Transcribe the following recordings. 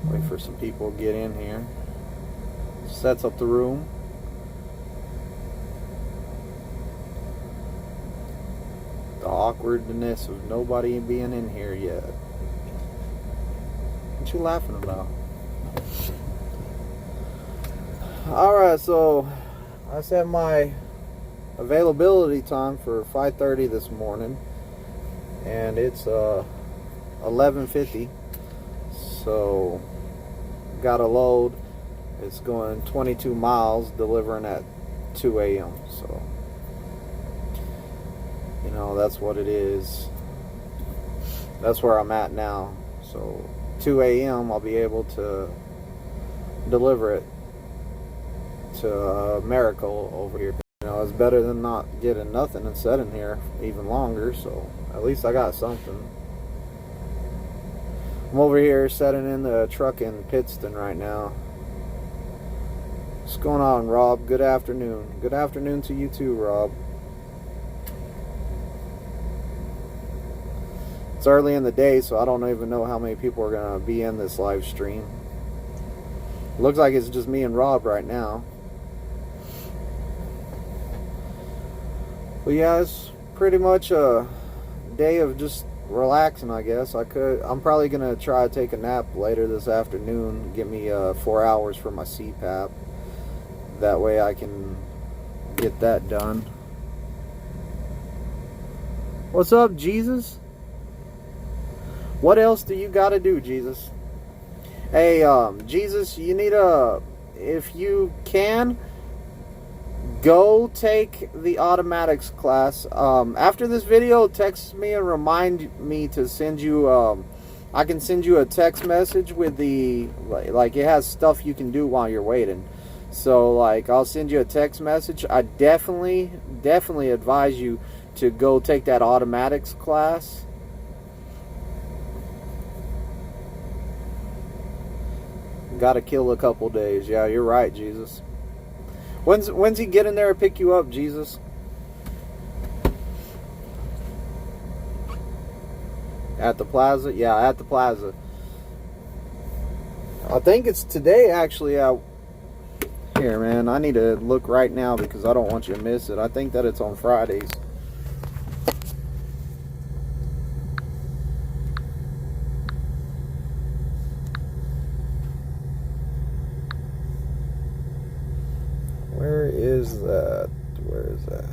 Wait for some people to get in here. Sets up the room. The awkwardness of nobody being in here yet. What you laughing about? Alright, so I set my availability time for 5:30 this morning, and it's 11:50. So got a load. It's going 22 miles, delivering at 2 a.m. So, you know, that's what it is. That's where I'm at now. So 2 a.m. I'll be able to deliver it to Miracle over here. You know, it's better than not getting nothing and sitting here even longer. So at least I got something. I'm over here setting in the truck in Pittston right now. What's going on, Rob? Good afternoon. Good afternoon to you too, Rob. It's early in the day, so I don't even know how many people are going to be in this live stream. Looks like it's just me and Rob right now. But yeah, it's pretty much a day of just relaxing, I guess. I'm probably gonna try to take a nap later this afternoon. Get me 4 hours for my CPAP. That way I can get that done. What's up, Jesus? What else do you gotta do, Jesus? Hey, Jesus, you need if you can, go take the automatics class. After this video, text me and remind me to send you, I can send you a text message with the, like it has stuff you can do while you're waiting. So, like, I'll send you a text message. I definitely advise you to go take that automatics class. Gotta kill a couple days. Yeah, you're right, Jesus. When's he getting there to pick you up, Jesus? At the plaza? Yeah, at the plaza. I think it's today, actually. Here, man, I need to look right now because I don't want you to miss it. I think that it's on Fridays. Where is that? Where is that?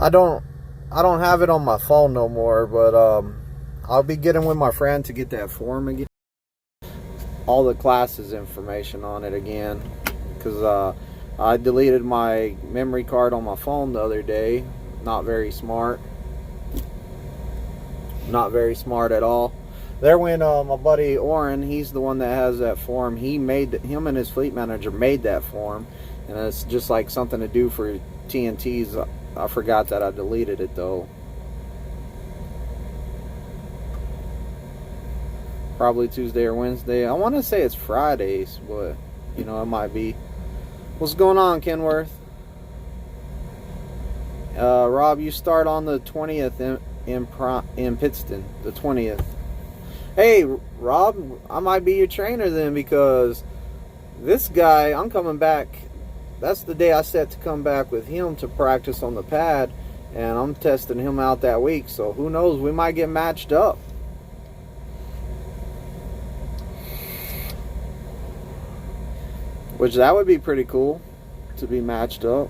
I don't have it on my phone no more, but I'll be getting with my friend to get that form again. All the classes information on it again, because I deleted my memory card on my phone the other day. Not very smart. Not very smart at all. There went my buddy Oren. He's the one that has that form. Him and his fleet manager made that form, and it's just like something to do for TNTs. I forgot that I deleted it though. Probably Tuesday or Wednesday. I want to say it's Fridays, but you know, it might be. What's going on, Kenworth? Rob, you start on the 20th in Pittston. The 20th. Hey, Rob, I might be your trainer then, because this guy, I'm coming back. That's the day I set to come back with him to practice on the pad, and I'm testing him out that week. So who knows? We might get matched up. Which that would be pretty cool to be matched up.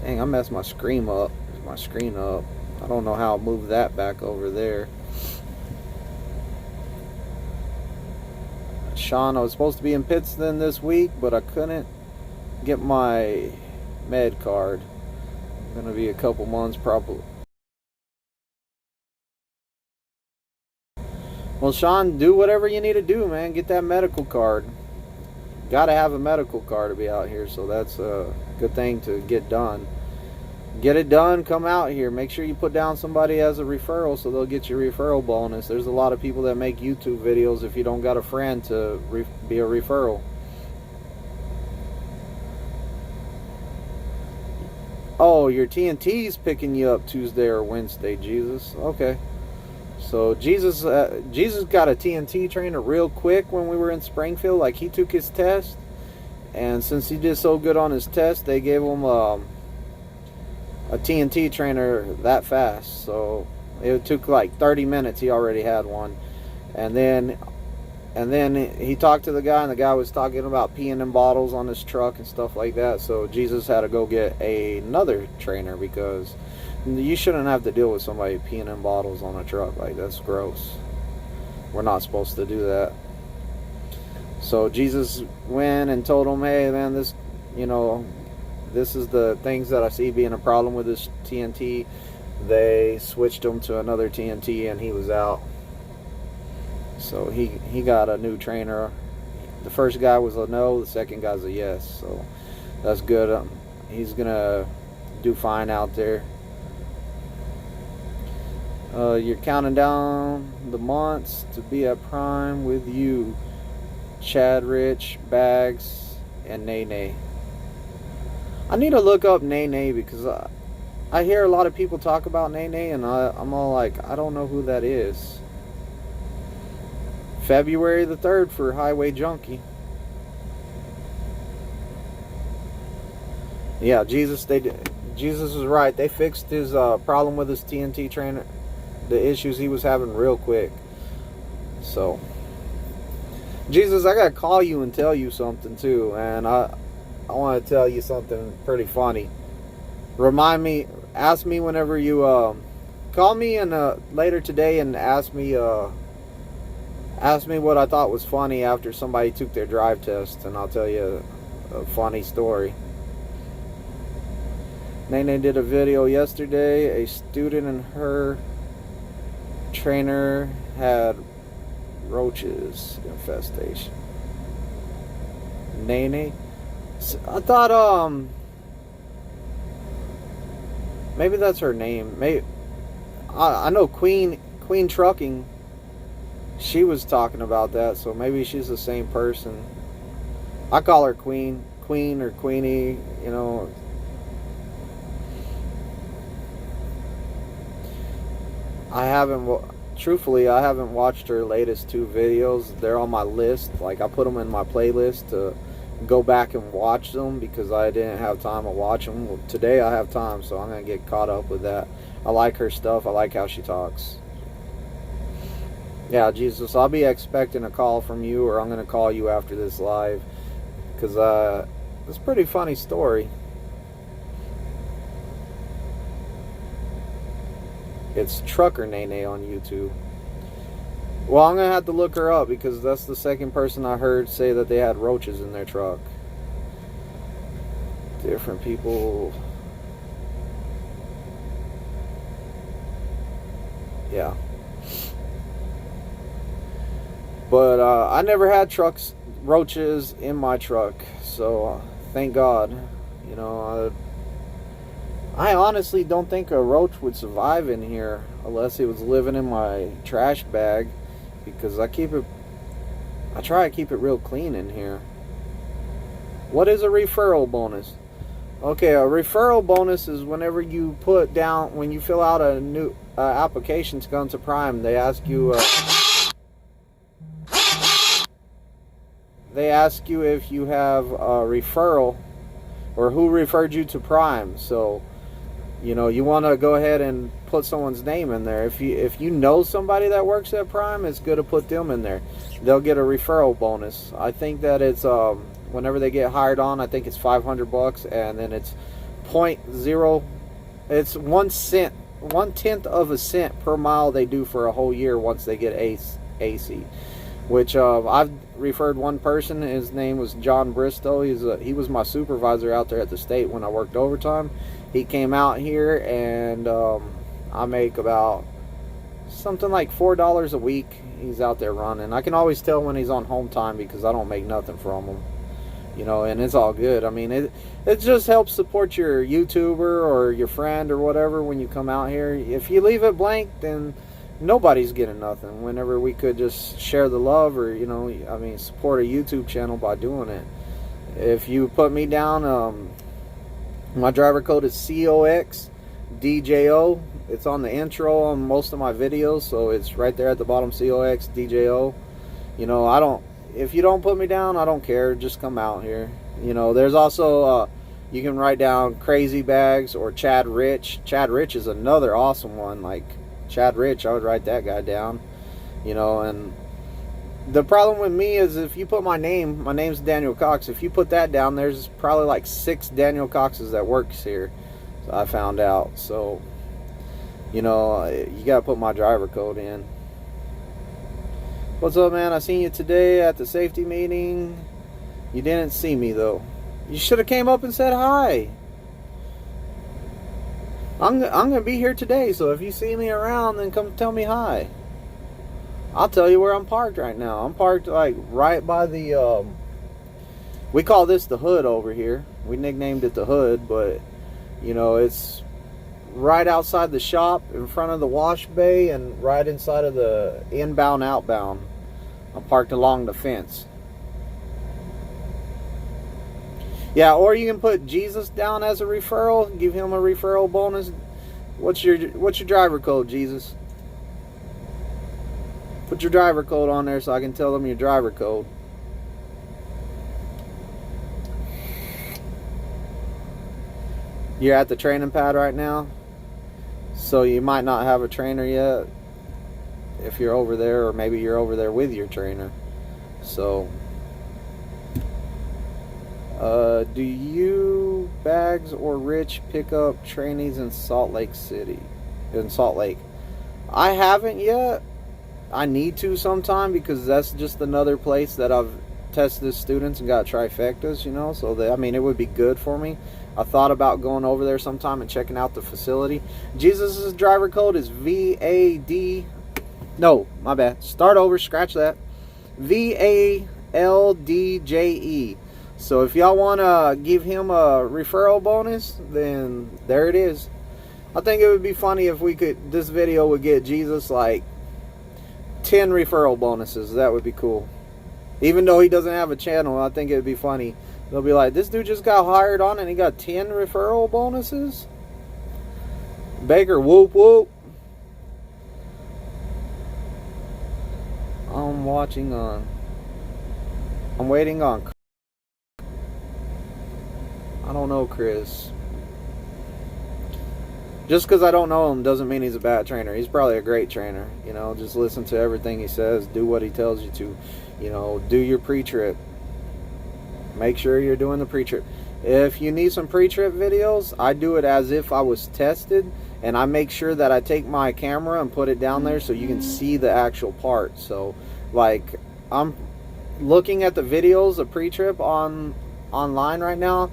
Dang, I messed my screen up. My screen up. I don't know how I'll move that back over there. Sean, I was supposed to be in Pittston this week, but I couldn't get my med card. Gonna be a couple months probably. Well, Sean, do whatever you need to do, man. Get that medical card. Gotta have a medical card to be out here, so that's a good thing to get done. Get it done, come out here. Make sure you put down somebody as a referral so they'll get your referral bonus. There's a lot of people that make YouTube videos if you don't got a friend to be a referral. Oh, your TNT's picking you up Tuesday or Wednesday, Jesus. Okay. So Jesus got a TNT trainer real quick when we were in Springfield. Like, he took his test, and since he did so good on his test, they gave him a TNT trainer that fast. So it took like 30 minutes. He already had one, and then he talked to the guy, and the guy was talking about peeing in bottles on his truck and stuff like that. So Jesus had to go get another trainer, because you shouldn't have to deal with somebody peeing in bottles on a truck. Like, that's gross. We're not supposed to do that. So Jesus went and told him, hey man, this is the things that I see being a problem with this TNT. They switched him to another TNT, and he was out. So he got a new trainer. The first guy was a no, the second guy's a yes. So that's good. He's gonna do fine out there. You're counting down the months to be at Prime with you, Chad, Rich, Bags, and Nene. I need to look up Nene, because I hear a lot of people talk about Nene, and I'm all like, I don't know who that is. February the 3rd for Highway Junkie. Yeah, Jesus was right. They fixed his problem with his TNT trainer, the issues he was having, real quick. So, Jesus, I gotta call you and tell you something too, and I want to tell you something pretty funny. Ask me whenever you call me later today and ask me what I thought was funny after somebody took their drive test, and I'll tell you a funny story. Nene did a video yesterday. A student and her trainer had roaches infestation. Nene? I thought maybe that's her name. Maybe I know Queen Trucking, she was talking about that, so maybe she's the same person. I call her Queen or Queenie, you know. I haven't watched her latest 2 videos. They're on my list. Like, I put them in my playlist to go back and watch them, because I didn't have time to watch them. Well, today I have time, so I'm going to get caught up with that. I like her stuff. I like how she talks. Yeah, Jesus, I'll be expecting a call from you, or I'm going to call you after this live, because it's a pretty funny story. It's Trucker Nene on YouTube. Well, I'm going to have to look her up, because that's the second person I heard say that they had roaches in their truck. Different people. Yeah. But I never had roaches in my truck, so thank God. You know, I honestly don't think a roach would survive in here unless it was living in my trash bag, because I try to keep it real clean in here. What is a referral bonus? Okay, a referral bonus is whenever you when you fill out a new application to come to Prime, they ask you if you have a referral or who referred you to Prime. So, you know, you want to go ahead and put someone's name in there. If you know somebody that works at Prime, it's good to put them in there. They'll get a referral bonus. I think that it's whenever they get hired on, I think it's $500, and then it's it's 1 cent, 1/10 of a cent per mile they do for a whole year once they get AC. Which I've referred one person. His name was John Bristow. He was my supervisor out there at the state when I worked overtime. He came out here, and I make about something like $4 a week. He's out there running. I can always tell when he's on home time, because I don't make nothing from him. you know, and it's all good. I mean, it just helps support your YouTuber or your friend or whatever when you come out here. If you leave it blank, then nobody's getting nothing. Whenever we could just share the love, or, you know, I mean, support a YouTube channel by doing it. If you put me down, my driver code is COXDJO. It's on the intro on most of my videos, so it's right there at the bottom, COXDJO. You know, if you don't put me down, I don't care. Just come out here. You know, there's also, you can write down Crazy Bags or Chad Rich. Chad Rich is another awesome one. Like, Chad Rich, I would write that guy down. You know, and the problem with me is if you put my name's Daniel Cox. If you put that down, there's probably like 6 Daniel Coxes that works here. So I found out. So, you know, you got to put my driver code in. What's up, man? I seen you today at the safety meeting. You didn't see me, though. You should have came up and said hi. I'm going to be here today, so if you see me around, then come tell me hi. I'll tell you where I'm parked right now. I'm parked like right by the, we call this the hood over here. We nicknamed it the hood, but, you know, it's right outside the shop, in front of the wash bay, and right inside of the inbound, outbound. I'm parked along the fence. Yeah, or you can put Jesus down as a referral. Give him a referral bonus. What's your driver code, Jesus? Put your driver code on there so I can tell them your driver code. You're at the training pad right now, so you might not have a trainer yet if you're over there, or maybe you're over there with your trainer. So, do you, Bags or Rich, pick up trainees in Salt Lake City? In Salt Lake, I haven't yet. I need to sometime, because that's just another place that I've tested students and got trifectas, you know, so that, I mean, it would be good for me. I thought about going over there sometime and checking out the facility. Jesus' driver code is VAD. No, my bad. Start over, scratch that. VALDJE. So if y'all want to give him a referral bonus, then there it is. I think it would be funny if this video would get Jesus like 10 referral bonuses. That would be cool. Even though he doesn't have a channel, I think it would be funny. They'll be like, this dude just got hired on and he got 10 referral bonuses? Baker, whoop whoop. I'm waiting on. I don't know Chris. Just because I don't know him doesn't mean he's a bad trainer. He's probably a great trainer. You know, just listen to everything he says. Do what he tells you to. You know, do your pre-trip. Make sure you're doing the pre-trip. If you need some pre-trip videos, I do it as if I was tested. And I make sure that I take my camera and put it down there so you can see the actual part. So, like, I'm looking at the videos of pre-trip online right now.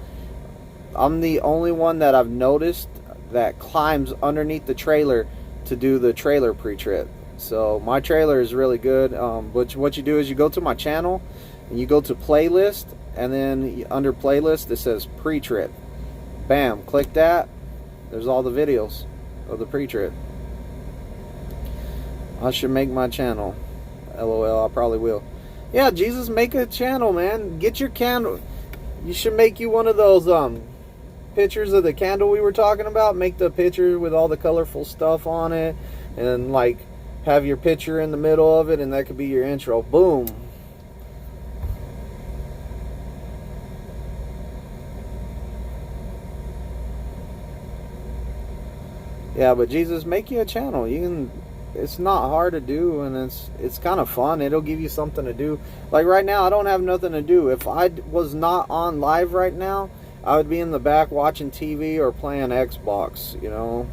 I'm the only one that I've noticed that climbs underneath the trailer to do the trailer pre-trip. So my trailer is really good. But what you do is you go to my channel and you go to playlist, and then under playlist it says pre-trip. Bam, click that. There's all the videos of the pre-trip. I should make my channel. LOL, I probably will. Yeah, Jesus, make a channel, man. Get your candle. You should make you one of those pictures of the candle we were talking about. Make the picture with all the colorful stuff on it, and like have your picture in the middle of it, and that could be your intro. Boom. Yeah, but Jesus, make you a channel. You can. It's not hard to do, and it's kind of fun. It'll give you something to do. Like right now, I don't have nothing to do. If I was not on live right now, I would be in the back watching TV or playing Xbox, you know.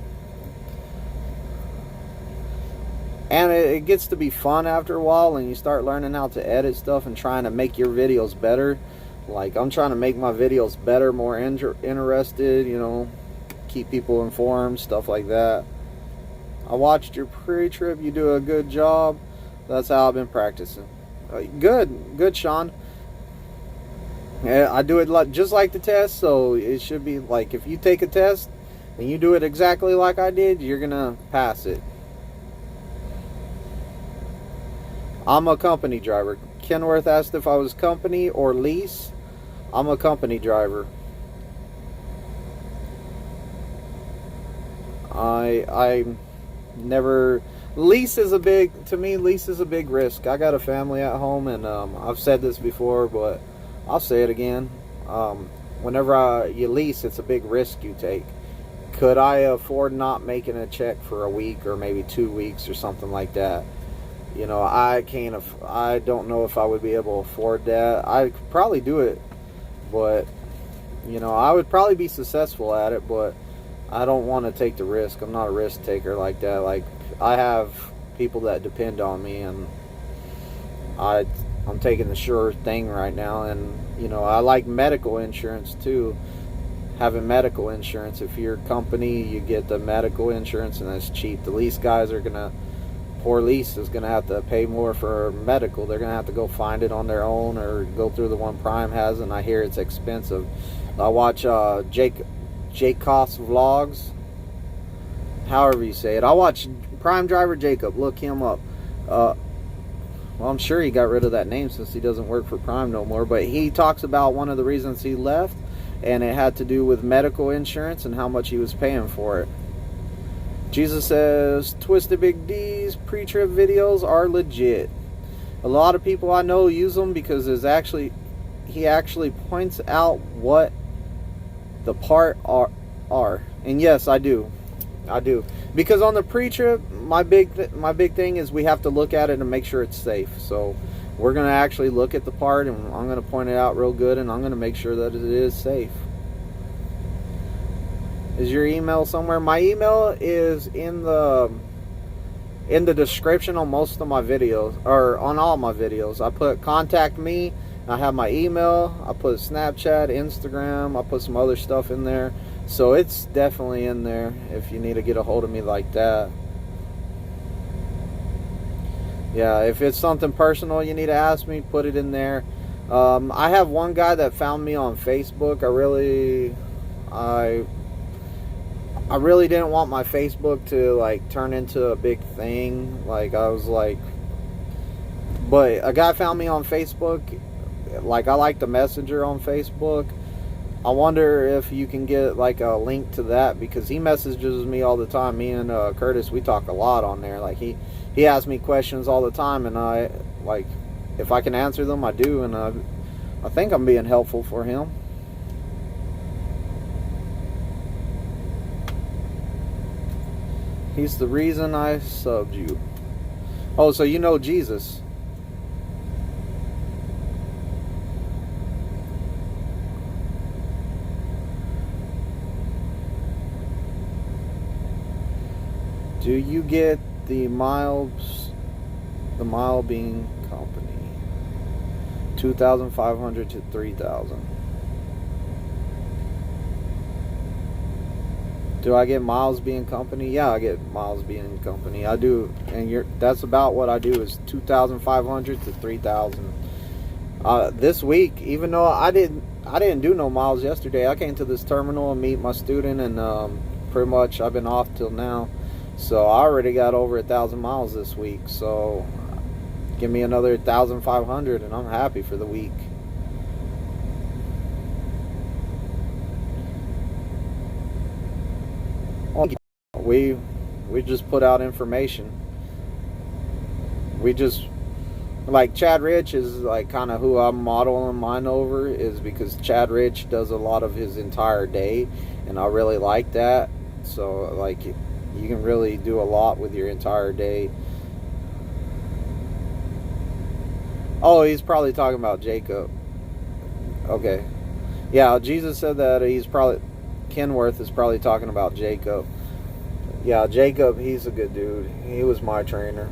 And it gets to be fun after a while, and you start learning how to edit stuff and trying to make your videos better. Like, I'm trying to make my videos better, more interested, you know, keep people informed, stuff like that. I watched your pre-trip. You do a good job. That's how I've been practicing. Good, Sean. I do it just like the test, so it should be like if you take a test and you do it exactly like I did, you're gonna pass it. I'm a company driver. Kenworth asked if I was company or lease. I'm a company driver. I never... Lease is a big... To me, lease is a big risk. I got a family at home, and I've said this before, but I'll say it again. Whenever you lease, it's a big risk you take. Could I afford not making a check for a week or maybe 2 weeks or something like that? You know, I don't know if I would be able to afford that. I could probably do it, but, you know, I would probably be successful at it, but I don't want to take the risk. I'm not a risk taker like that. Like, I have people that depend on me, and I'm taking the sure thing right now. And, you know, I like medical insurance too. Having medical insurance, if you're a company, you get the medical insurance, and that's cheap. The lease guys are gonna... Poor lease is going to have to pay more for medical. They're going to have to go find it on their own or go through the one Prime has, and I hear it's expensive. I watch Jake Koss vlogs, however you say it. I watch Prime Driver Jacob. Look him up. Well, I'm sure he got rid of that name since he doesn't work for Prime no more, but he talks about one of the reasons he left, and it had to do with medical insurance and how much he was paying for it. Jesus says, Twisted Big D's pre-trip videos are legit. A lot of people I know use them because he actually points out what the part are. And yes, I do. Because on the pre-trip, my big thing is we have to look at it and make sure it's safe. So we're going to actually look at the part, and I'm going to point it out real good, and I'm going to make sure that it is safe. Is your email somewhere? My email is in the description on most of my videos, or on all my videos. I put contact me. I have my email. I put Snapchat, Instagram. I put some other stuff in there. So it's definitely in there if you need to get a hold of me like that. Yeah, if it's something personal you need to ask me, put it in there. I have one guy that found me on Facebook. I really didn't want my Facebook to like turn into a big thing. Like, I was like, but a guy found me on Facebook. Like, I like the Messenger on Facebook. I wonder if you can get like a link to that, because he messages me all the time. Me and Curtis, we talk a lot on there. Like, he asks me questions all the time, and I, like, if I can answer them, I do. And I think I'm being helpful for him. He's the reason I subbed you. Oh, so you know Jesus. Do you get the mile being company? 2,500 to 3,000. Do I get miles being company? Yeah, I get miles being company. I do, and that's about what I do, is 2,500 to 3,000. This week, even though I didn't do no miles yesterday, I came to this terminal and meet my student, and pretty much I've been off till now. So I already got over 1,000 miles this week. So give me another 1,500, and I'm happy for the week. We just put out information. We just, like, Chad Rich is like kind of who I'm modeling mine over, is because Chad Rich does a lot of his entire day, and I really like that. So like, you can really do a lot with your entire day. Oh, he's probably talking about Jacob. Okay. Yeah, Jesus said that Kenworth is probably talking about Jacob. Yeah, Jacob, he's a good dude. He was my trainer.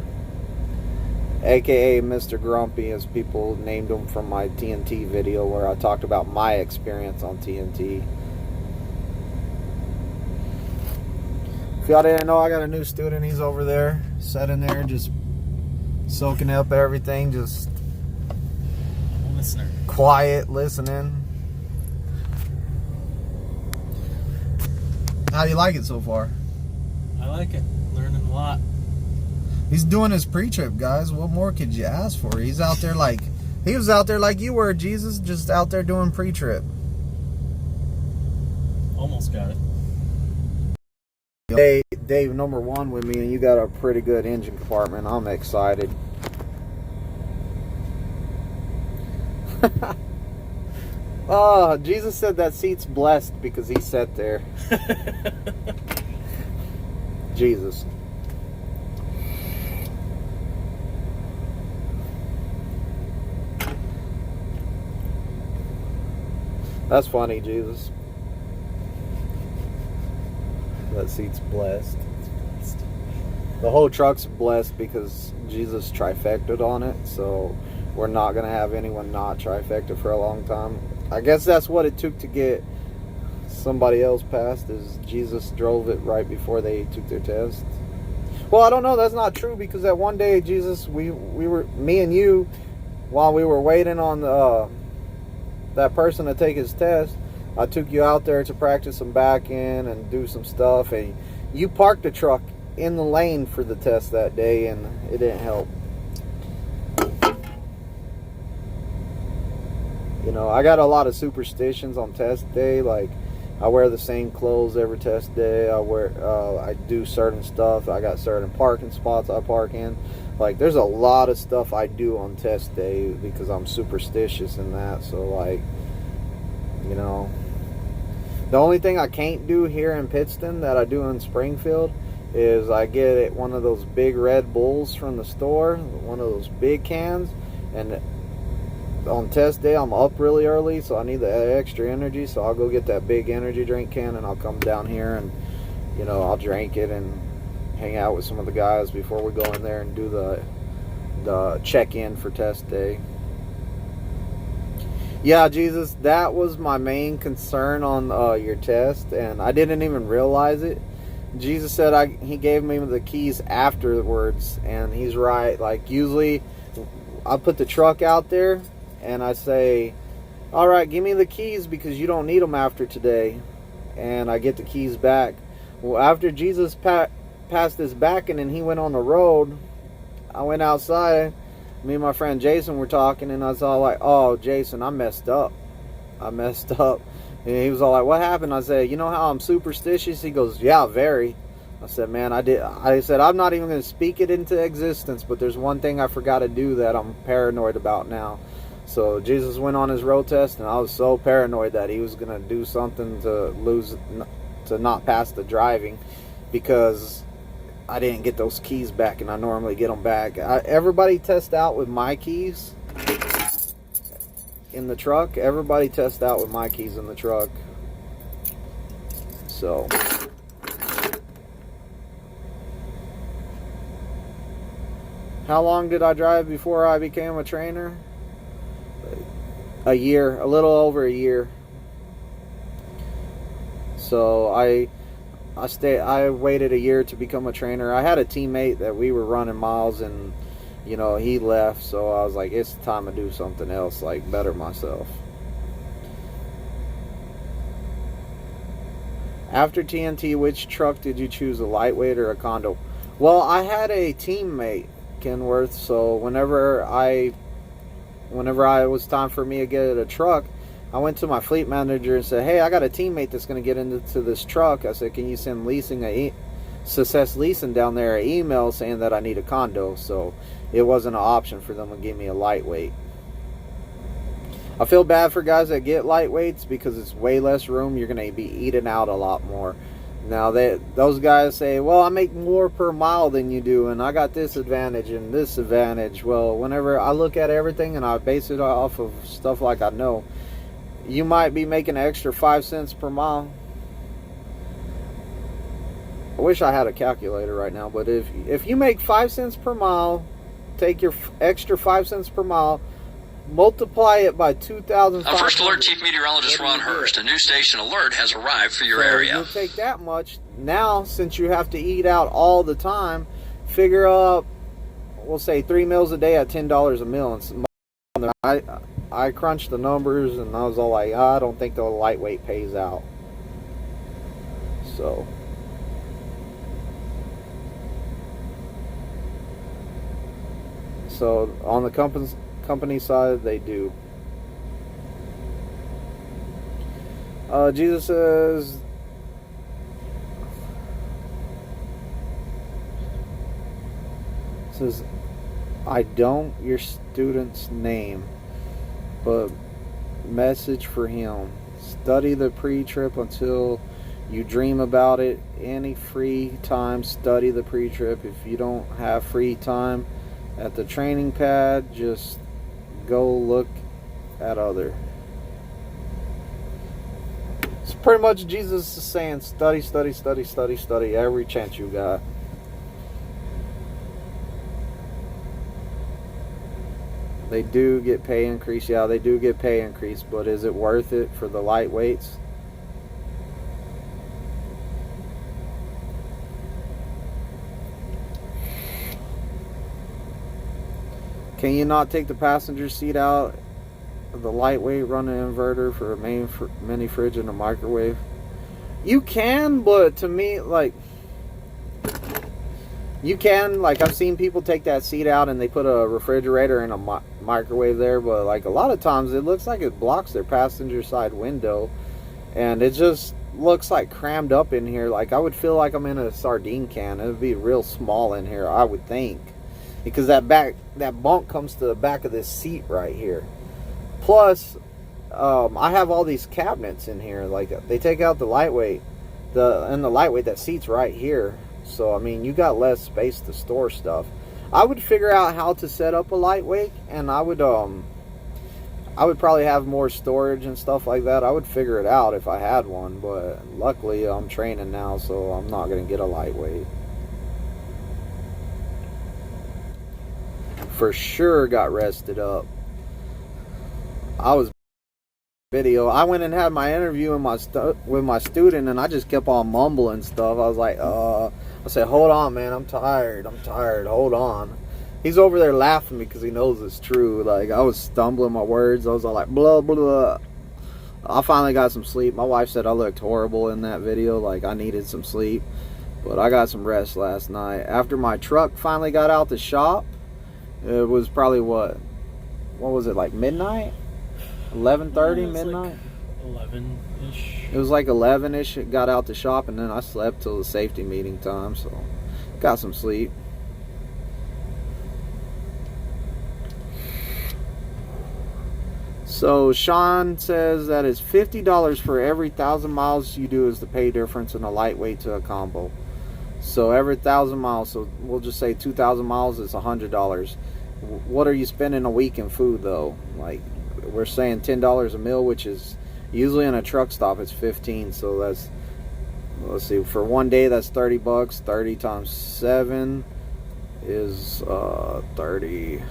AKA Mr. Grumpy, as people named him from my TNT video where I talked about my experience on TNT. If y'all didn't know, I got a new student. He's over there, sitting there, just soaking up everything, just listener, quiet, listening. How do you like it so far? I like it. Learning a lot. He's doing his pre-trip, guys. What more could you ask for? He was out there like you were, Jesus, just out there doing pre-trip. Almost got it. Hey, Dave, number one with me, and you got a pretty good engine compartment. I'm excited. Oh, Jesus said that seat's blessed because he sat there. Jesus. That's funny, Jesus. That seat's blessed. The whole truck's blessed because Jesus trifected on it, so we're not going to have anyone not trifecta for a long time. I guess that's what it took to get somebody else passed, is Jesus drove it right before they took their test. Well, I don't know, that's not true, because that one day, Jesus, we were, me and you, while we were waiting on that person to take his test, I took you out there to practice some back end and do some stuff, and you parked the truck in the lane for the test that day, and it didn't help. You know, I got a lot of superstitions on test day. Like, I wear the same clothes every test day. I do certain stuff. I got certain parking spots I park in. Like, there's a lot of stuff I do on test day because I'm superstitious in that. So, like, you know, the only thing I can't do here in Pittston that I do in Springfield is I get one of those big Red Bulls from the store, one of those big cans, and on test day I'm up really early, so I need the extra energy, so I'll go get that big energy drink can, and I'll come down here and, you know, I'll drink it and hang out with some of the guys before we go in there and do the check-in for test day. Yeah, Jesus, that was my main concern on your test, and I didn't even realize it. Jesus said he gave me the keys afterwards, and he's right. Like, usually I put the truck out there and I say, all right, give me the keys because you don't need them after today, and I get the keys back. Well, after Jesus passed his backing and he went on the road, I went outside. Me and my friend Jason were talking, and I was all like, oh, Jason, I messed up. And he was all like, what happened? I said, you know how I'm superstitious? He goes, yeah, very. I said, man, I said, I'm not even going to speak it into existence, but there's one thing I forgot to do that I'm paranoid about now. So Jesus went on his road test, and I was so paranoid that he was going to do something to not pass the driving, because I didn't get those keys back, and I normally get them back. Everybody test out with my keys in the truck. Everybody test out with my keys in the truck. So how long did I drive before I became a trainer? A year, a little over a year. So I waited a year to become a trainer. I had a teammate that we were running miles, and you know, he left, so I was like, it's time to do something else, like better myself. After TNT, which truck did you choose, a lightweight or a condo? Well, I had a teammate, Kenworth, so whenever it was time for me to get a truck, I went to my fleet manager and said, hey, I got a teammate that's going to get into this truck. I said, can you send Success Leasing down there an email saying that I need a condo? So it wasn't an option for them to give me a lightweight. I feel bad for guys that get lightweights because it's way less room. You're going to be eating out a lot more. Now, those guys say, well, I make more per mile than you do, and I got this advantage and this advantage. Well, whenever I look at everything and I base it off of stuff like I know, you might be making an extra 5 cents per mile. I wish I had a calculator right now, but if you make 5 cents per mile, take your extra 5 cents per mile, multiply it by 2,500. First Alert Chief Meteorologist Ron Hurst. A new station alert has arrived for your area. You take that much. Now, since you have to eat out all the time, figure up, we'll say 3 meals a day at $10 a meal. And I crunched the numbers, and I was all like, I don't think the lightweight pays out. So on the company side, they do. Jesus says, I don't your student's name, but message for him. Study the pre-trip until you dream about it. Any free time, study the pre-trip. If you don't have free time at the training pad, just go look at other. It's pretty much Jesus is saying study, study, study, study, study every chance you got. They do get pay increase. Yeah, they do get pay increase, but is it worth it for the lightweights? Can you not take the passenger seat out of the lightweight, run an inverter for a mini fridge and a microwave? You can, but to me, like, you can, like, I've seen people take that seat out and they put a refrigerator and a microwave there, but like a lot of times it looks like it blocks their passenger side window, and it just looks like crammed up in here. Like, I would feel like I'm in a sardine can. It would be real small in here, I would think, because that bunk comes to the back of this seat right here. Plus, I have all these cabinets in here. Like, they take out the lightweight, the lightweight, that seat's right here. So I mean, you got less space to store stuff. I would figure out how to set up a lightweight, and I would probably have more storage and stuff like that. I would figure it out if I had one, but luckily I'm training now, so I'm not gonna get a lightweight. For sure got rested up. I went and had my interview with my student, and I just kept on mumbling stuff. I was like, I said, hold on, man, I'm tired, hold on. He's over there laughing because he knows it's true. Like, I was stumbling my words. I was all like, blah, blah, blah. I finally got some sleep. My wife said I looked horrible in that video. Like, I needed some sleep. But I got some rest last night. After my truck finally got out the shop, it was probably, what was it, like midnight? 11:30, midnight? Like 11-ish. It was like 11-ish. It got out the shop, and then I slept till the safety meeting time, so got some sleep. So Sean says that it's $50 for every 1,000 miles you do is the pay difference in a lightweight to a combo. So every 1,000 miles, so we'll just say 2,000 miles is $100. What are you spending a week in food though? Like, we're saying $10 a meal, which is usually in a truck stop it's 15. So that's, let's see, for one day that's $30. 30 times 7 is 30.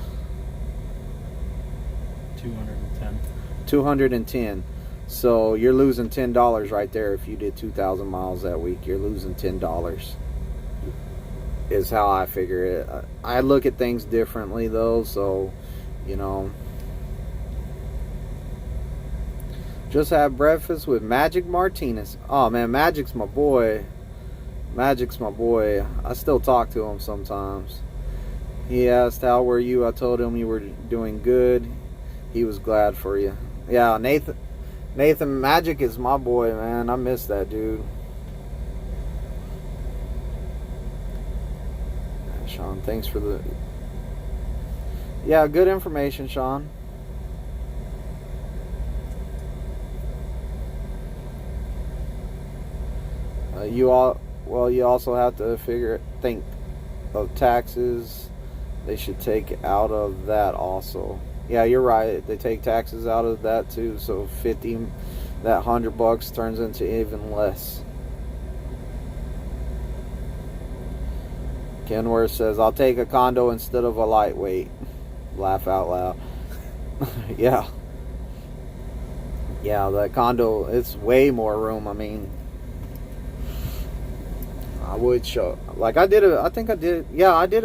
210. So you're losing $10 right there. If you did 2,000 miles that week, you're losing $10, is how I figure it. I look at things differently though, so you know. Just had breakfast with Magic Martinez. Oh man, Magic's my boy. I still talk to him sometimes. He asked, how were you? I told him you were doing good. He was glad for you. Yeah, Nathan Magic is my boy, man. I miss that dude. Sean, thanks for the... Yeah, good information, Sean. You also have to think of taxes. They should take out of that also. Yeah, you're right. They take taxes out of that too. So 50, that $100 turns into even less. Kenworth says, I'll take a condo instead of a lightweight. Laugh out loud. Yeah, that condo, it's way more room. I mean, I would show, like I did a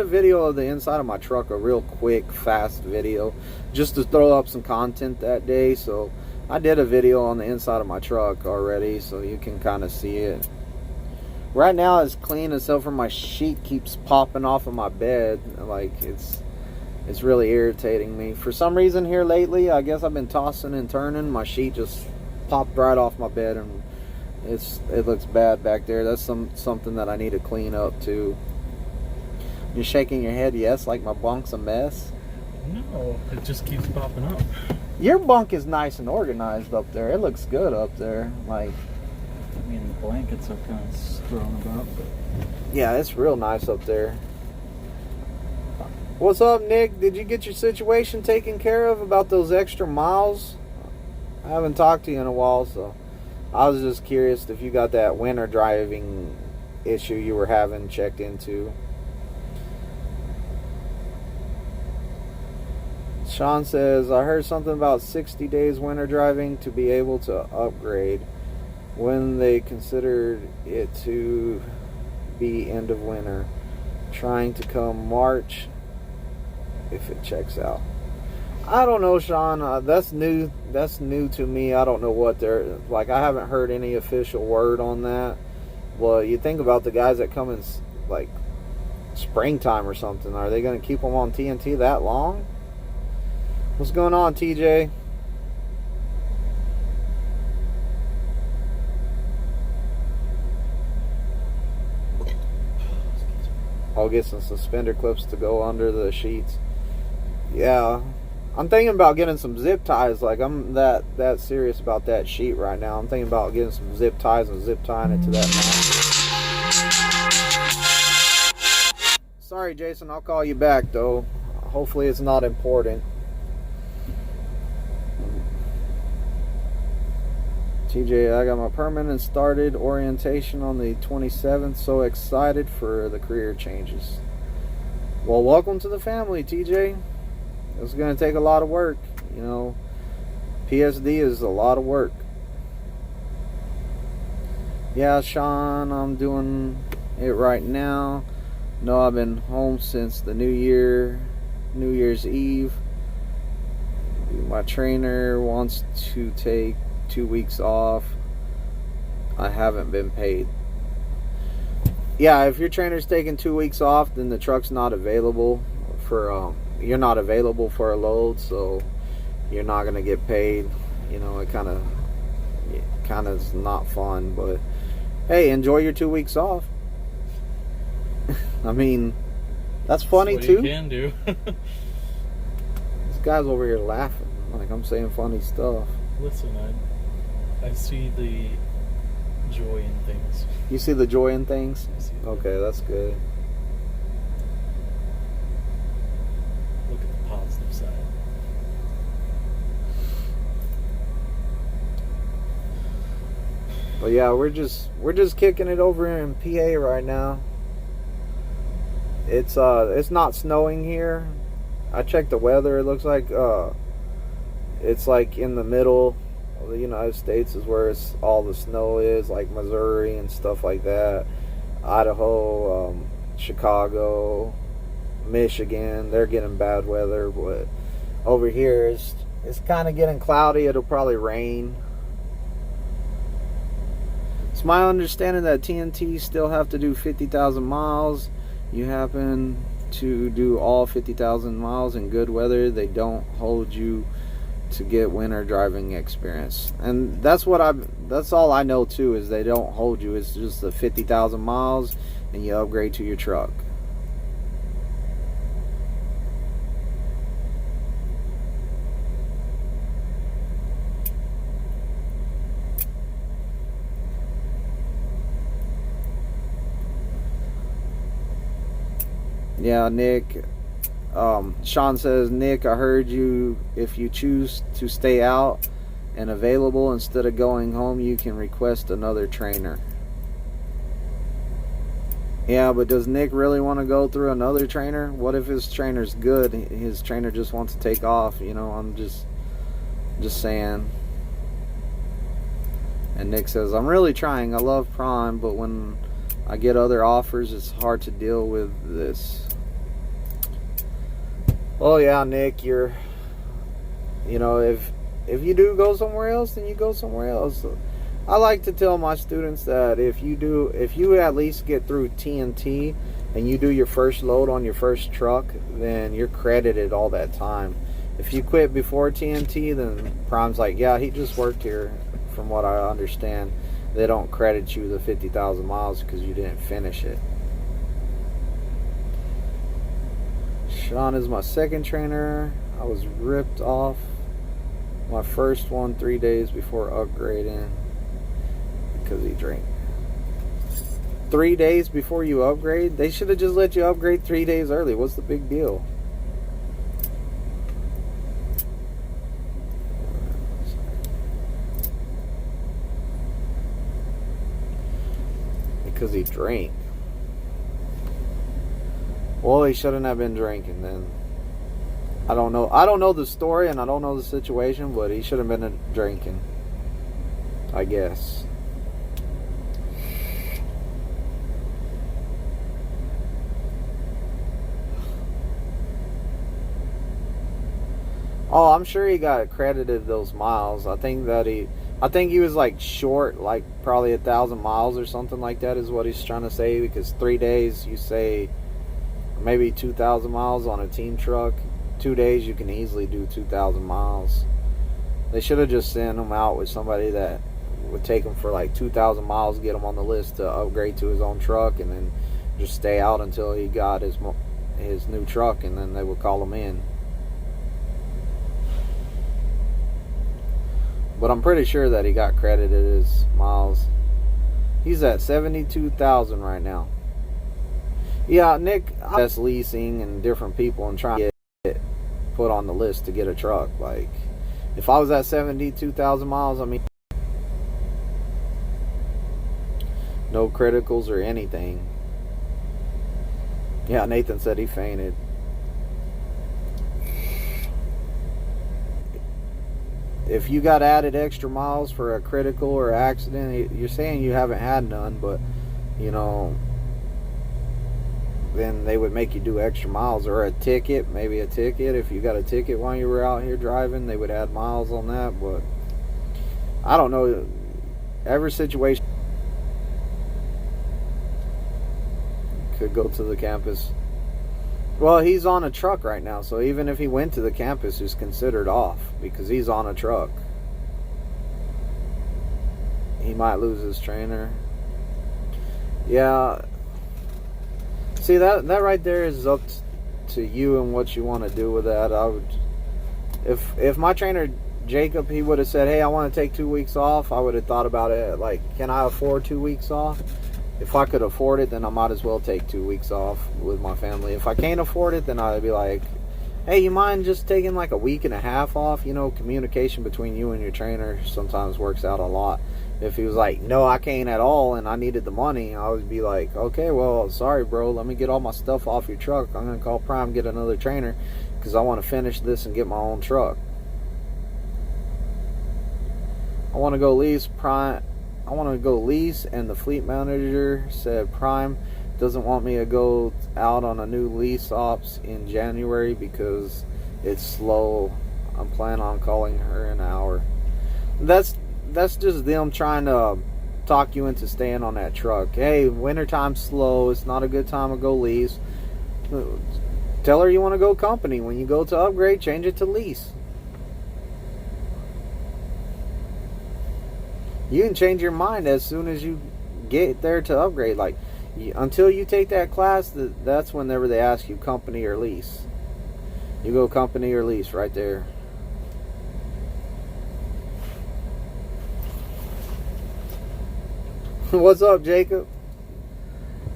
video of the inside of my truck, a real quick, fast video, just to throw up some content that day. So I did a video on the inside of my truck already, so you can kind of see it. Right now it's clean except for my sheet keeps popping off of my bed. Like it's really irritating me. For some reason here lately, I guess I've been tossing and turning. My sheet just popped right off my bed, and it looks bad back there. That's something that I need to clean up too. You're shaking your head, yes, like my bunk's a mess? No, it just keeps popping up. Your bunk is nice and organized up there. It looks good up there. Like, I mean, the blankets are kind of strewn about, but yeah, it's real nice up there. What's up, Nick? Did you get your situation taken care of about those extra miles? I haven't talked to you in a while, so I was just curious if you got that winter driving issue you were having checked into. Sean says, I heard something about 60 days winter driving to be able to upgrade when they considered it to be end of winter. Trying to come March if it checks out. I don't know, Sean. That's new to me. I don't know what they're like. I haven't heard any official word on that. Well, you think about the guys that come in like springtime or something. Are they going to keep them on TNT that long? What's going on, TJ? I'll get some suspender clips to go under the sheets. Yeah, I'm thinking about getting some zip ties. Like, I'm that serious about that sheet right now. I'm thinking about getting some zip ties and zip tying it to that mount. Sorry, Jason. I'll call you back, though. Hopefully it's not important. TJ, I got my permanent started orientation on the 27th. So excited for the career changes. Well, welcome to the family, TJ. It's going to take a lot of work. You know, PSD is a lot of work. Yeah, Sean, I'm doing it right now. No, I've been home since the New Year's Eve. My trainer wants to take 2 weeks off. I haven't been paid. Yeah, if your trainer's taking 2 weeks off, then the truck's not available for you're not available for a load, so you're not gonna get paid. You know, it kind of is not fun, but hey, enjoy your 2 weeks off. I mean, that's funny That's too. what you can do. This guy's over here laughing like I'm saying funny stuff. Listen, I see the joy in things. You see the joy in things? I see it. Okay, that's good. Look at the positive side. But yeah, we're just kicking it over in PA right now. It's not snowing here. I checked the weather. It looks like it's like in the middle of the United States is where all the snow is, like Missouri and stuff like that. Idaho, Chicago, Michigan, they're getting bad weather, but over here it's kind of getting cloudy. It'll probably rain. It's my understanding that TNT still have to do 50,000 miles. You happen to do all 50,000 miles in good weather, they don't hold you to get winter driving experience. And that's all I know too, is they don't hold you. It's just the 50,000 miles and you upgrade to your truck. Yeah, Nick. Sean says, Nick, I heard you, if you choose to stay out and available instead of going home, you can request another trainer. Yeah, but does Nick really want to go through another trainer? What if his trainer's good? His trainer just wants to take off, you know, I'm just saying. And Nick says, I'm really trying. I love Prime, but when I get other offers, it's hard to deal with this. Oh yeah, Nick, you know, if you do go somewhere else, then you go somewhere else. I like to tell my students that if you at least get through TNT and you do your first load on your first truck, then you're credited all that time. If you quit before TNT, then Prime's like, yeah, he just worked here. From what I understand, they don't credit you the 50,000 miles because you didn't finish it. Sean is my second trainer. I was ripped off my first one 3 days before upgrading because he drank. 3 days before you upgrade? They should have just let you upgrade 3 days early. What's the big deal? Because he drank. Well, he shouldn't have been drinking then. I don't know the story and I don't know the situation, but he should have been drinking, I guess. Oh, I'm sure he got credited those miles. I think he was like short, like probably 1,000 miles or something like that is what he's trying to say, because 3 days you say maybe 2,000 miles on a team truck. 2 days you can easily do 2,000 miles. They should have just sent him out with somebody that would take him for like 2,000 miles, get him on the list to upgrade to his own truck, and then just stay out until he got his new truck, and then they would call him in. But I'm pretty sure that he got credited his miles. He's at 72,000 right now. Yeah, Nick, that's leasing and different people and trying to get put on the list to get a truck. Like, if I was at 72,000 miles, I mean, no criticals or anything. Yeah, Nathan said he fainted. If you got added extra miles for a critical or accident, you're saying you haven't had none, but, you know, then they would make you do extra miles, or a ticket, maybe a ticket. If you got a ticket while you were out here driving, they would add miles on that. But I don't know, every situation could go to the campus. Well, he's on a truck right now, so even if he went to the campus, he's considered off because he's on a truck. He might lose his trainer. Yeah. See, that right there is up to you and what you want to do with that. I would, if my trainer Jacob, he would have said, "Hey, I want to take 2 weeks off," I would have thought about it like, can I afford 2 weeks off? If I could afford it, then I might as well take 2 weeks off with my family. If I can't afford it, then I'd be like, hey, you mind just taking like a week and a half off? You know, communication between you and your trainer sometimes works out a lot. If he was like, no, I can't at all, and I needed the money, I would be like, okay, well, sorry, bro, let me get all my stuff off your truck. I'm going to call Prime, get another trainer, because I want to finish this and get my own truck. I want to go lease Prime. I want to go lease, and the fleet manager said Prime doesn't want me to go out on a new lease ops in January because it's slow. I'm planning on calling her in an hour. That's just them trying to talk you into staying on that truck. Hey, wintertime's slow. It's not a good time to go lease. Tell her you want to go company. When you go to upgrade, change it to lease. You can change your mind as soon as you get there to upgrade. Like, until you take that class, that's whenever they ask you company or lease. You go company or lease right there. What's up, Jacob?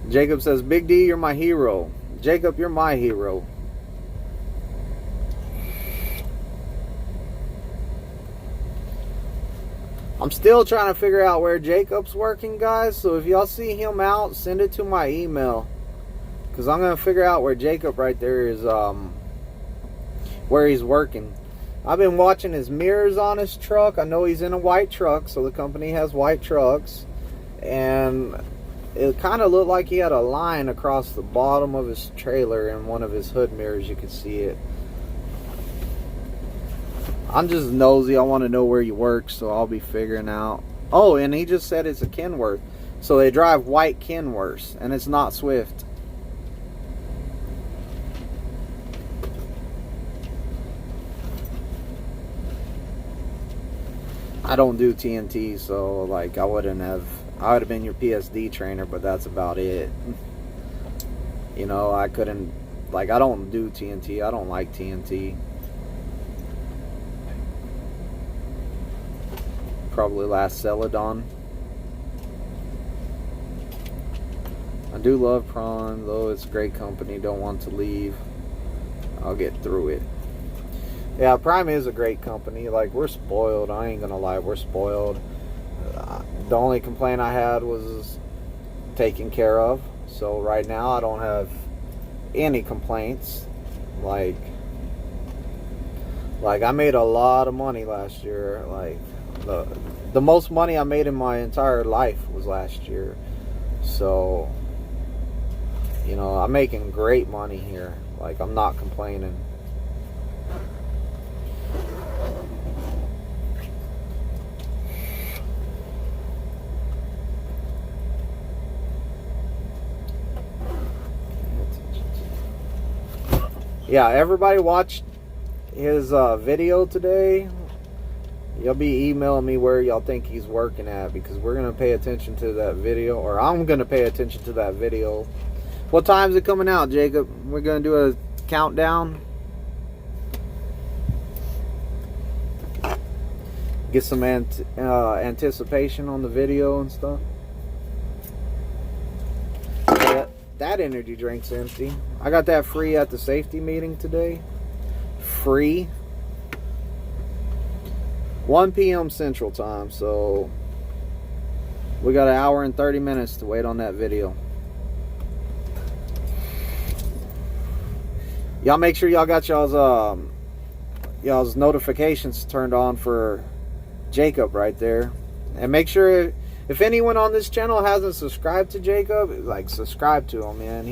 Jacob says, Big D, you're my hero. Jacob, you're my hero. I'm still trying to figure out where Jacob's working, guys. So if y'all see him out, send it to my email. Because I'm going to figure out where Jacob right there is, where he's working. I've been watching his mirrors on his truck. I know he's in a white truck, so the company has white trucks. And it kind of looked like he had a line across the bottom of his trailer in one of his hood mirrors. You could see it. I'm just nosy. I want to know where you work, so I'll be figuring out Oh, and he just said it's a Kenworth. So they drive white Kenworths, and it's not Swift. I don't do TNT, so like I would have been your PSD trainer, but that's about it. You know, I couldn't, like, I don't do TNT. I don't like TNT. Probably last Celadon. I do love Prime, though it's a great company. Don't want to leave. I'll get through it. Yeah, Prime is a great company. Like, we're spoiled. I ain't gonna lie, we're spoiled. The only complaint I had was taken care of. So right now I don't have any complaints. Like I made a lot of money last year. Like the most money I made in my entire life was last year. So, you know, I'm making great money here. Like, I'm not complaining. Yeah, everybody watched his video today. You'll be emailing me where y'all think he's working at, because we're going to pay attention to that video, or I'm going to pay attention to that video. What time is it coming out, Jacob? We're going to do a countdown. Get some anticipation on the video and stuff. That energy drink's empty. I got that free at the safety meeting today. Free. 1 p.m. Central Time, so we got an hour and 30 minutes to wait on that video. Y'all make sure y'all got y'all's notifications turned on for Jacob right there. And make sure, if anyone on this channel hasn't subscribed to Jacob, like, subscribe to him, man.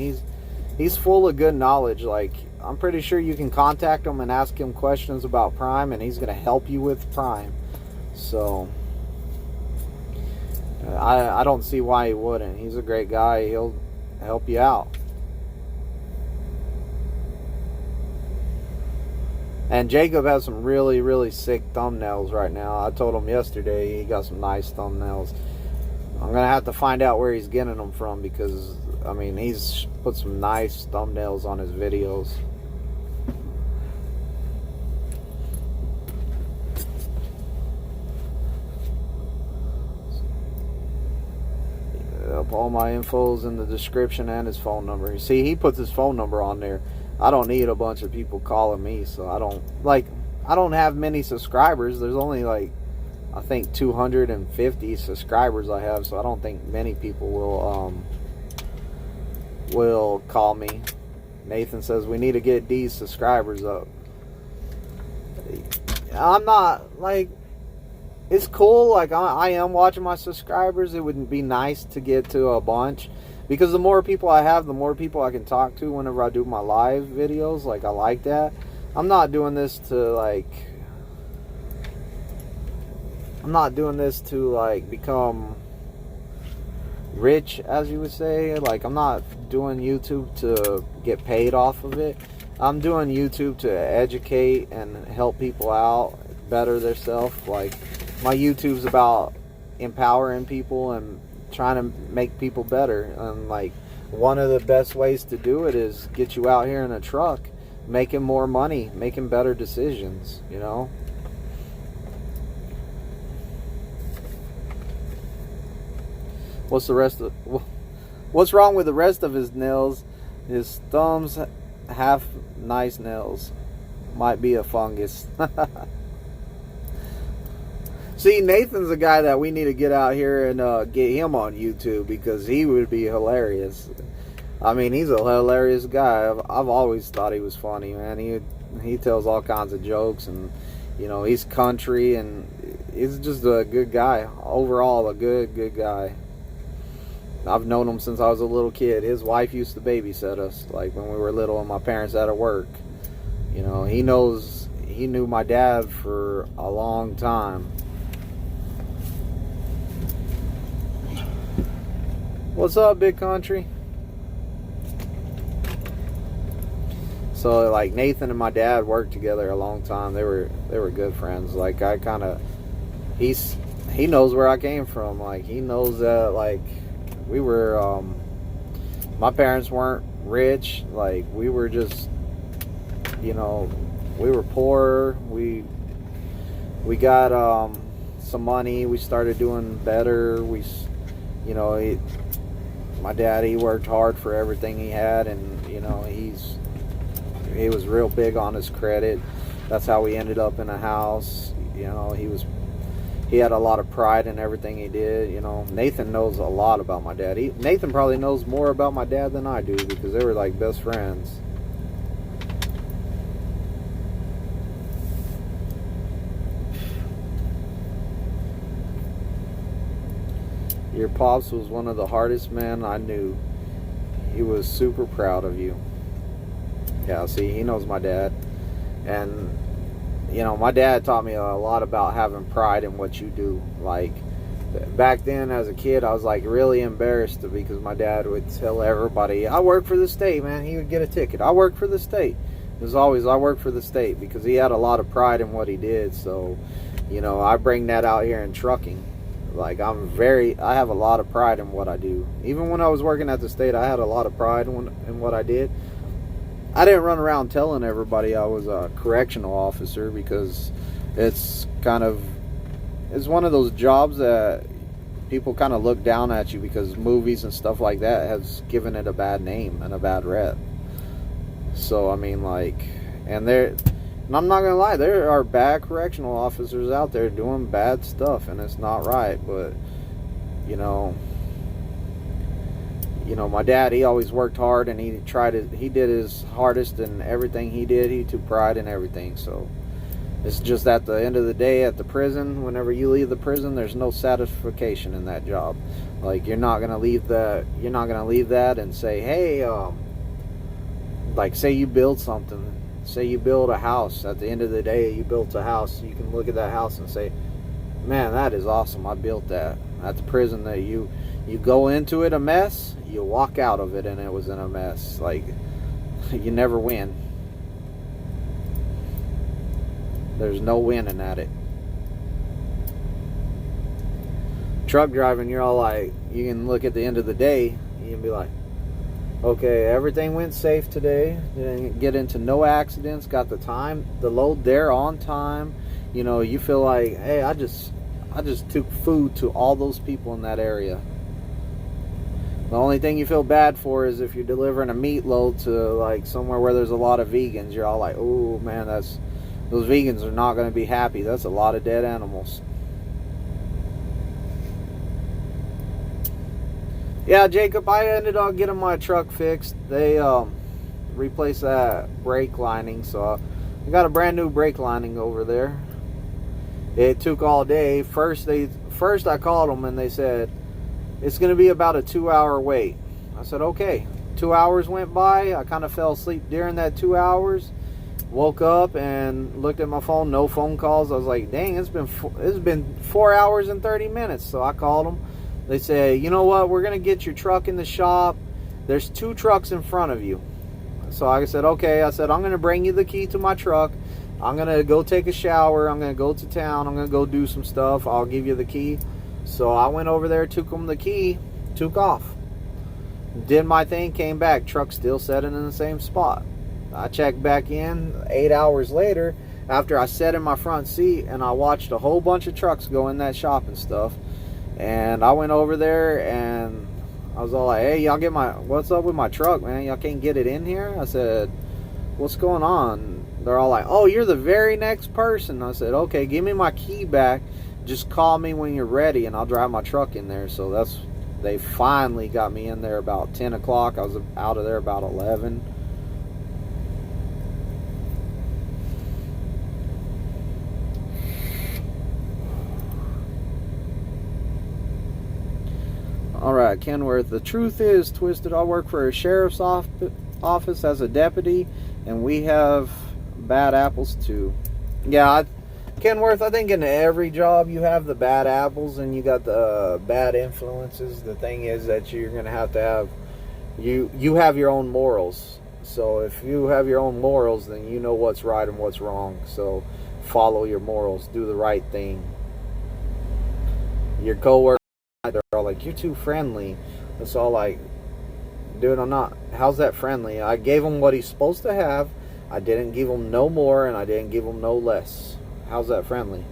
He's full of good knowledge. Like, I'm pretty sure you can contact him and ask him questions about Prime, and he's going to help you with Prime. So, I don't see why he wouldn't. He's a great guy. He'll help you out. And Jacob has some really, really sick thumbnails right now. I told him yesterday he got some nice thumbnails. I'm going to have to find out where he's getting them from, because, I mean, he's put some nice thumbnails on his videos. All my info's in the description and his phone number. You see, he puts his phone number on there. I don't need a bunch of people calling me, so I don't have many subscribers. There's only, like, I think 250 subscribers I have, so I don't think many people will call me. Nathan says we need to get these subscribers up. I'm not, like, it's cool. Like, I am watching my subscribers. It would be nice to get to a bunch, because the more people I have, the more people I can talk to whenever I do my live videos. Like, I like that. I'm not doing this to, like, become rich, as you would say. Like, I'm not doing YouTube to get paid off of it. I'm doing YouTube to educate and help people out better themselves. Like, my YouTube's about empowering people and trying to make people better. And, like, one of the best ways to do it is get you out here in a truck, making more money, making better decisions, you know. What's wrong with the rest of his nails? His thumbs have nice nails. Might be a fungus. See, Nathan's a guy that we need to get out here and get him on YouTube, because he would be hilarious. I mean, he's a hilarious guy. I've always thought he was funny, man. He tells all kinds of jokes, and, you know, he's country, and he's just a good guy. Overall, a good guy. I've known him since I was a little kid. His wife used to babysit us, like, when we were little and my parents had to work. You know, he knew my dad for a long time. What's up, big country? So like Nathan and my dad worked together a long time. They were good friends. Like I kind of, he knows where I came from. Like he knows that like we were, my parents weren't rich. Like we were just, you know, we were poor. We got some money. We started doing better. You know, my dad, he worked hard for everything he had, and you know he was real big on his credit. That's how we ended up in a house. You know, he had a lot of pride in everything he did. You know, Nathan knows a lot about my dad. Nathan probably knows more about my dad than I do, because they were like best friends. Your pops was one of the hardest men I knew. He was super proud of you. Yeah, see, he knows my dad. And, you know, my dad taught me a lot about having pride in what you do. Like, back then as a kid, I was like really embarrassed because my dad would tell everybody, I work for the state, man. He would get a ticket. I work for the state. It was always, I work for the state, because he had a lot of pride in what he did. So, you know, I bring that out here in trucking. Like, I have a lot of pride in what I do. Even when I was working at the state, I had a lot of pride in what I did. I didn't run around telling everybody I was a correctional officer, because it's one of those jobs that people kind of look down at you, because movies and stuff like that has given it a bad name and a bad rep. So, I mean, like, and I'm not gonna lie, there are bad correctional officers out there doing bad stuff, and it's not right. But you know, my dad, he always worked hard, and he did his hardest in everything he did. He took pride in everything. So it's just at the end of the day, at the prison, whenever you leave the prison, there's no satisfaction in that job. Like, you're not gonna leave that and say, hey, like, say you build something. Say you build a house. At the end of the day, you built a house. You can look at that house and say, man, that is awesome. I built that. At the prison, that you go into it a mess, you walk out of it and it was in a mess. Like, you never win. There's no winning at it. Truck driving, you're all like, you can look at the end of the day, you can be like, okay, everything went safe today. Didn't get into no accidents. Got the load there on time. You know, you feel like, hey, I just took food to all those people in that area. The only thing you feel bad for is if you're delivering a meat load to like somewhere where there's a lot of vegans. You're all like, oh man, those vegans are not going to be happy. That's a lot of dead animals. Yeah, Jacob, I ended up getting my truck fixed. They replaced that brake lining, so I got a brand new brake lining over there. It took all day. First I called them and they said it's going to be about a 2-hour wait. I said, okay. 2 hours went by. I kind of fell asleep during that 2 hours. Woke up and looked at my phone. No phone calls. I was like, dang, it's been 4 hours and 30 minutes. So I called them. They say, you know what, we're going to get your truck in the shop. There's 2 trucks in front of you. So I said, okay. I said, I'm going to bring you the key to my truck. I'm going to go take a shower. I'm going to go to town. I'm going to go do some stuff. I'll give you the key. So I went over there, took them the key, took off. Did my thing, came back. Truck still sitting in the same spot. I checked back in 8 hours later after I sat in my front seat, and I watched a whole bunch of trucks go in that shop and stuff. And I went over there and I was all like, hey, y'all what's up with my truck, man? Y'all can't get it in here? I said, what's going on? They're all like, oh, you're the very next person. I said, okay, give me my key back. Just call me when you're ready and I'll drive my truck in there. So they finally got me in there about 10 o'clock. I was out of there about 11. Alright, Kenworth, the truth is, Twisted, I work for a sheriff's office as a deputy, and we have bad apples too. Yeah, Kenworth, I think in every job you have the bad apples and you got the bad influences. The thing is that you're going to have you have your own morals. So if you have your own morals, then you know what's right and what's wrong. So follow your morals. Do the right thing. Your coworkers, they're all like, you're too friendly. It's all like, dude, I'm not. How's that friendly? I gave him what he's supposed to have. I didn't give him no more and I didn't give him no less. How's that friendly?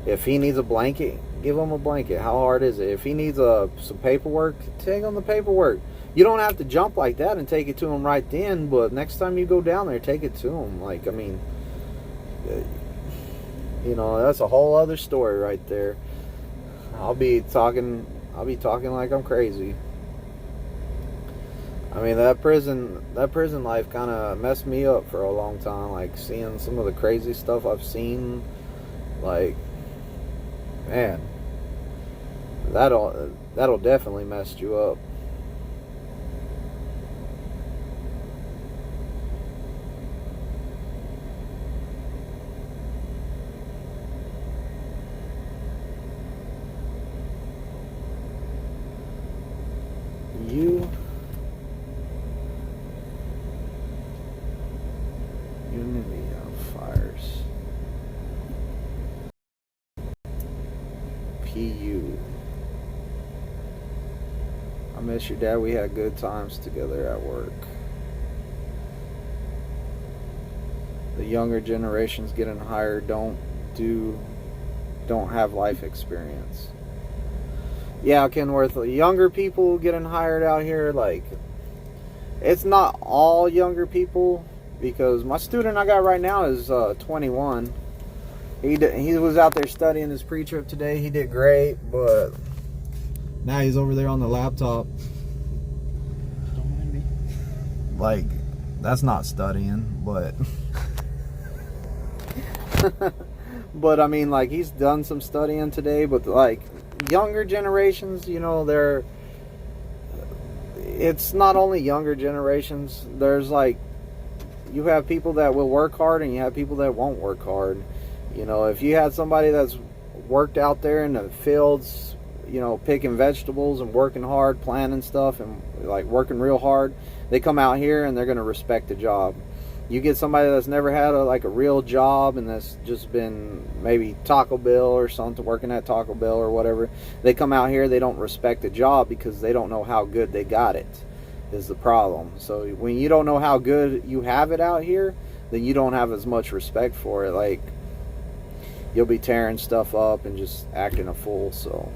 If he needs a blanket, give him a blanket. How hard is it? If he needs some paperwork, take him the paperwork. You don't have to jump like that and take it to him right then, but next time you go down there, take it to him. Like, I mean, you know, that's a whole other story right there. I'll be talking like I'm crazy. I mean, that prison life kind of messed me up for a long time. Like, seeing some of the crazy stuff I've seen, like, man, that'll definitely mess you up. Unity of Fires. PU. I miss your dad. We had good times together at work. The younger generations getting hired don't have life experience. Yeah, Kenworth, younger people getting hired out here, like, it's not all younger people, because my student I got right now is 21. He was out there studying his pre-trip today. He did great, but now he's over there on the laptop. Don't mind me. Like, that's not studying, but but I mean, like, he's done some studying today, but like younger generations, you know, it's not only younger generations. There's like, you have people that will work hard and you have people that won't work hard. You know, if you had somebody that's worked out there in the fields, you know, picking vegetables and working hard, planting stuff and like working real hard, they come out here and they're going to respect the job. You get somebody that's never had a real job and that's just been maybe Taco Bell or something, working at Taco Bell or whatever, they come out here, they don't respect the job because they don't know how good they got it, is the problem. So when you don't know how good you have it out here, then you don't have as much respect for it. Like, you'll be tearing stuff up and just acting a fool. So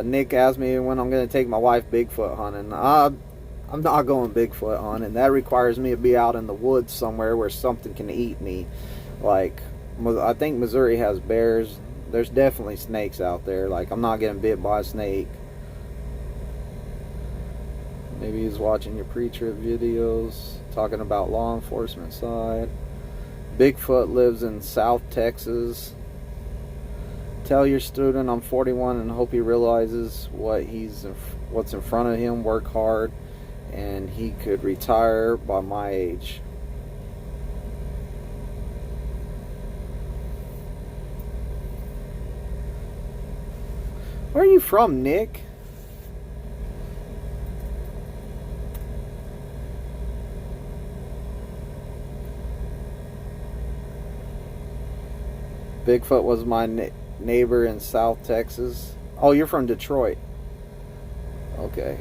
Nick asked me when I'm going to take my wife Bigfoot hunting. I'm not going Bigfoot hunting. That requires me to be out in the woods somewhere where something can eat me. Like, I think Missouri has bears. There's definitely snakes out there. Like, I'm not getting bit by a snake. Maybe he's watching your pre-trip videos, talking about law enforcement side. Bigfoot lives in South Texas. Tell your student I'm 41 and hope he realizes what's in front of him. Work hard, and he could retire by my age. Where are you from, Nick? Bigfoot was my neighbor in South Texas. Oh, you're from Detroit. Okay.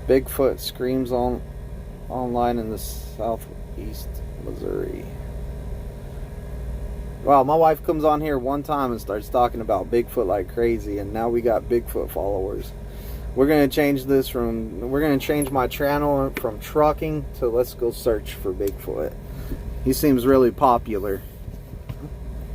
Bigfoot screams online in the southeast Missouri. Wow, my wife comes on here one time and starts talking about Bigfoot like crazy, and now we got Bigfoot followers. We're going to change we're going to change my channel from trucking to let's go search for Bigfoot. He seems really popular.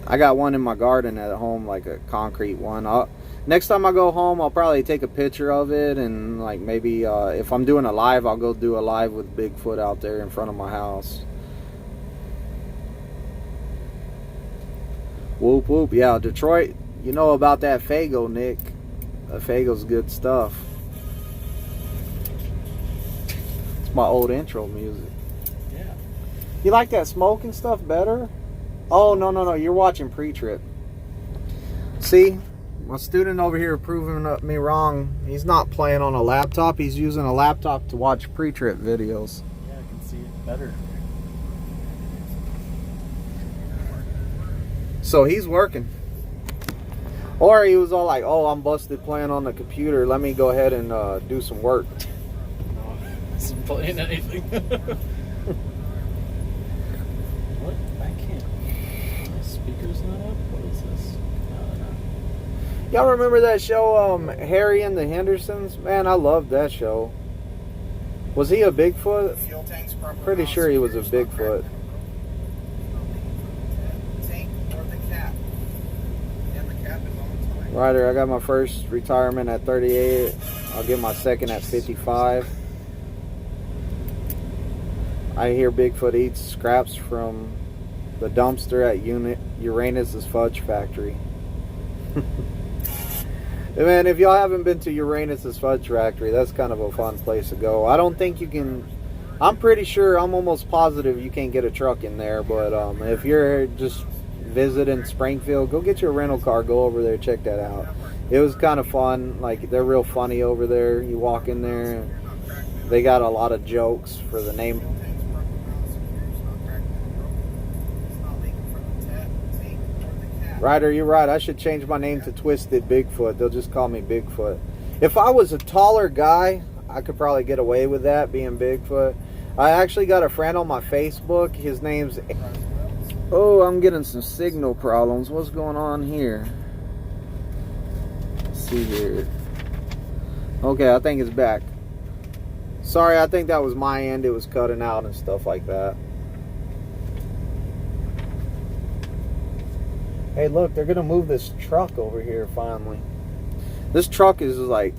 I got one in my garden at home, like a concrete one. Next time I go home, I'll probably take a picture of it, and like maybe if I'm doing a live, I'll go do a live with Bigfoot out there in front of my house. Whoop whoop. Yeah, Detroit, you know about that Fago, Nick. That Fago's good stuff. It's my old intro music. Yeah. You like that smoke and stuff better? Oh, no. You're watching pre-trip. See? My student over here proving me wrong. He's not playing on a laptop. He's using a laptop to watch pre-trip videos. Yeah, I can see it better. So he's working. Or he was all like, oh, I'm busted playing on the computer. Let me go ahead and do some work. No, I wasn't playing anything. What? I can't. My speaker's not up? What is this? No. Y'all remember that show, Harry and the Hendersons? Man, I loved that show. Was he a Bigfoot? Pretty sure he was a Bigfoot. Ryder, I got my first retirement at 38. I'll get my second at 55. I hear Bigfoot eats scraps from the dumpster at Uranus's Fudge Factory. Man, if y'all haven't been to Uranus's Fudge Factory, that's kind of a fun place to go. I don't think you can... I'm pretty sure, I'm almost positive you can't get a truck in there. But if you're just visiting Springfield, go get your rental car. Go over there, check that out. It was kind of fun. Like, they're real funny over there. You walk in there, and they got a lot of jokes for the name. Ryder, you're right. I should change my name to Twisted Bigfoot. They'll just call me Bigfoot. If I was a taller guy, I could probably get away with that, being Bigfoot. I actually got a friend on my Facebook. His name's... Oh, I'm getting some signal problems. What's going on here? Let's see here. Okay, I think it's back. Sorry, I think that was my end. It was cutting out and stuff like that. Hey, look, they're going to move this truck over here finally. This truck is like...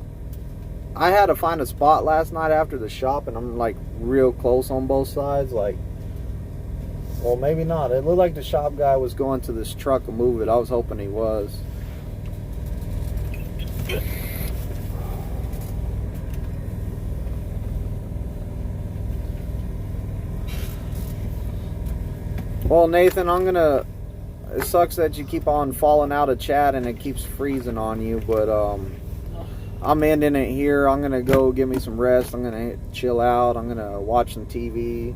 I had to find a spot last night after the shop, and I'm like real close on both sides. Like, well, maybe not. It looked like the shop guy was going to this truck and move it. I was hoping he was. Well, Nathan, it sucks that you keep on falling out of chat and it keeps freezing on you, but I'm ending it here. I'm gonna go get me some rest. I'm gonna chill out. I'm gonna watch some TV.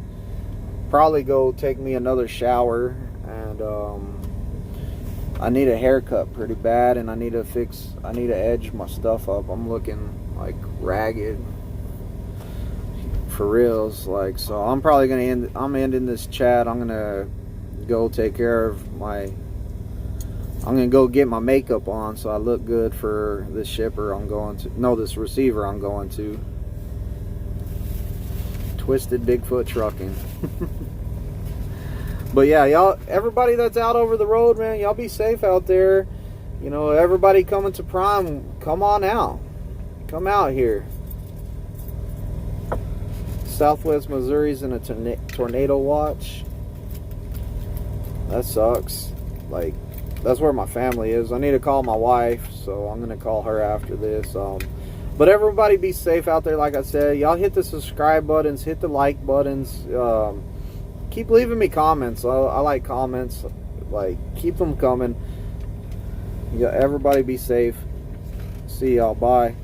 Probably go take me another shower, and I need a haircut pretty bad, and I need to edge my stuff up. I'm looking like ragged for reals. Like, so I'm probably gonna I'm ending this chat. I'm gonna go take care of I'm gonna go get my makeup on so I look good for this shipper this receiver I'm going to. Twisted Bigfoot Trucking. But yeah, y'all, everybody that's out over the road, man, y'all be safe out there. You know, everybody coming to Prime, come on out. Come out here. Southwest Missouri's in a tornado watch. That sucks. Like, that's where my family is. I need to call my wife, so I'm gonna call her after this. But everybody be safe out there. Like I said, y'all hit the subscribe buttons, hit the like buttons. Keep leaving me comments. I like comments. Like, keep them coming. Yeah, everybody be safe. See y'all. Bye.